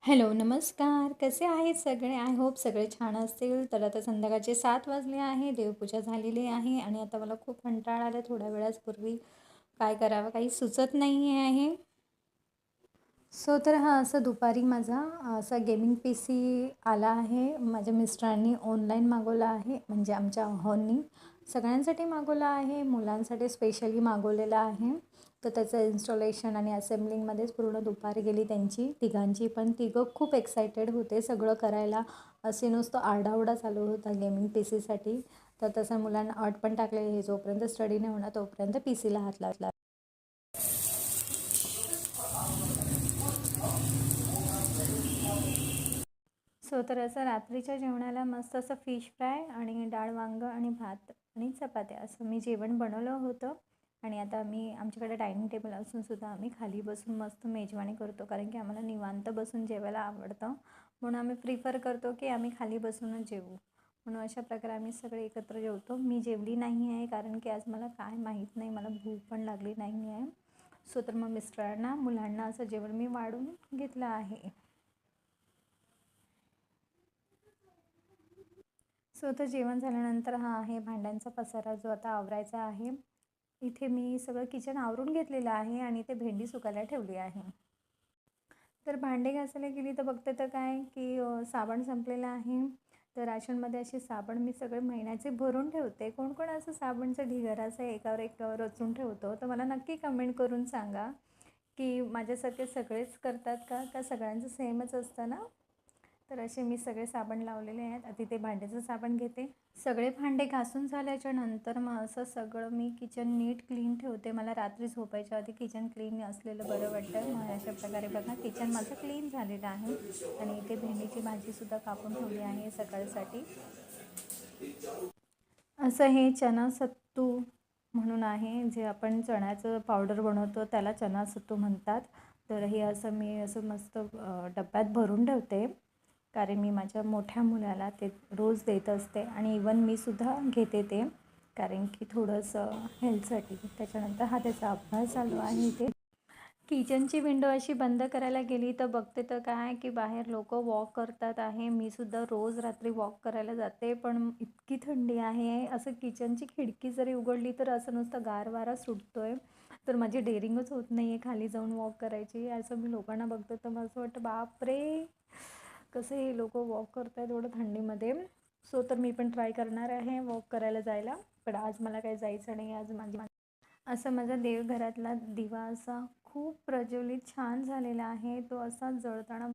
Hello, नमस्कार. कसे आहेत सगळे? आय होप सगळे छान असतील. तर आता संध्याकाळचे 7 वाजले आहे. देवपूजा झालेली आहे आणि आता मला खूप कंटाळा आला थोड्या वेळापूर्वी. काय करावं काही सुचत नाही आहे. तर हा असं दुपारी माझा असा गेमिंग पीसी आला आहे. माझ्या मिस्टरांनी ऑनलाईन मागवला आहे. म्हणजे आमच्या अहोंनी सगळ्यांसाठी मागवला आहे. मुलांसाठी स्पेशली मागवलेला आहे. तर त्याचं इन्स्टॉलेशन आणि असेंबलिंगमध्येच पूर्ण दुपार गेली त्यांची तिघांची. पण तिघं खूप एक्सायटेड होते सगळं करायला. असे नुसतं आरडाओरडा चालू होता गेमिंग पीसीसाठी. तर तसं मुलांना अट पण टाकलेली आहे, जोपर्यंत स्टडी नाही होणार तोपर्यंत पीसीला हात लावला. तर असं रात्रीच्या जेवणाला मस्त असं फिश फ्राय आणि डाळ वांगं आणि भात आणि चपात्या असं मी जेवण बनवलं होतं. आणि आता आमच्याकडे डायनिंग टेबल असून सुद्धा आम्ही खाली बसून मस्त मेजवानी करतो, कारण की आम्हाला निवांत बसून जेवायला आवडतं. म्हणून आम्ही प्रिफर करतो की आम्ही खाली बसूनच जेवू. म्हणून अशा प्रकारे आम्ही सगळे एकत्र जेवतो. मी जेवली नाही आहे कारण की आज मला काय माहीत नाही, मला भूक पण लागली नाही आहे. तर मग मिस्टरांना मुलांना असं जेवण मी वाढून घेतलं आहे. तर जेवण झाल्यानंतर हा आहे भांड्यांचा पसारा जो आता आवरायचा आहे. इथे मी सगळं किचन आवरून घेतलेलं आहे आणि इथे भेंडी सुकायला ठेवली आहे. तर भांडे घासायला गेली तर बघते तर काय की साबण संपलेला आहे. तर राशनमध्ये असे साबण मी सगळे महिन्याचे भरून ठेवते. कोण कोण असं साबणचं ढिगारा असं एकावर एक रचून ठेवतो, तर मला नक्की कमेंट करून सांगा की माझ्यासारखे सगळेच करतात का सगळ्यांचं सेमच असतं ना. तर असे मी सगळे साबण लावलेले आहेत. आता तिथे भांड्याचं साबण घेते. सगळे भांडे घासून झाल्याच्या नंतर मग असं सगळं मी किचन नीट क्लीन ठेवते. मला रात्री झोपायच्या आधी किचन क्लीन असलेलं बरं वाटतं. मग अशा प्रकारे बघा किचन माझं क्लीन झालेलं आहे. आणि इथे भेंडीची भाजीसुद्धा कापून ठेवली आहे सकाळसाठी. असं हे चना सत्तू म्हणून आहे, जे आपण चण्याचं पावडर बनवतो त्याला चना सत्तू म्हणतात. तर हे असं मी असं मस्त डब्यात भरून ठेवते, कारण मी माझ्या मोठ्या मुलाला ते रोज देत असते आणि इवन मी सुद्धा घेते ते, कारण की थोडंसं हेल्थसाठी. त्याच्यानंतर हा त्याचा अभ्यास चालू आहे इथे. किचनची विंडो अशी बंद करायला गेली तर बघते तर काय की बाहेर लोक वॉक करतात आहे. मी सुद्धा रोज रात्री वॉक करायला जाते, पण इतकी थंडी आहे, असं किचनची खिडकी जरी उघडली तर असं नुसतं गार वारा सुटतोय. तर माझी डेअरिंगच होत नाही आहे खाली जाऊन वॉक करायची. असं मी लोकांना बघते तर मला असं वाटतं बापरे, कसे हे लोक वॉक करतात एवढं थंडीमध्ये. तर मी पण ट्राय करणार आहे वॉक करायला जायला, पण आज मला काही जायचं नाही. आज असं माझा देवघरातला दिवा असा खूप प्रज्वलित छान झालेला आहे. तो असा जळताना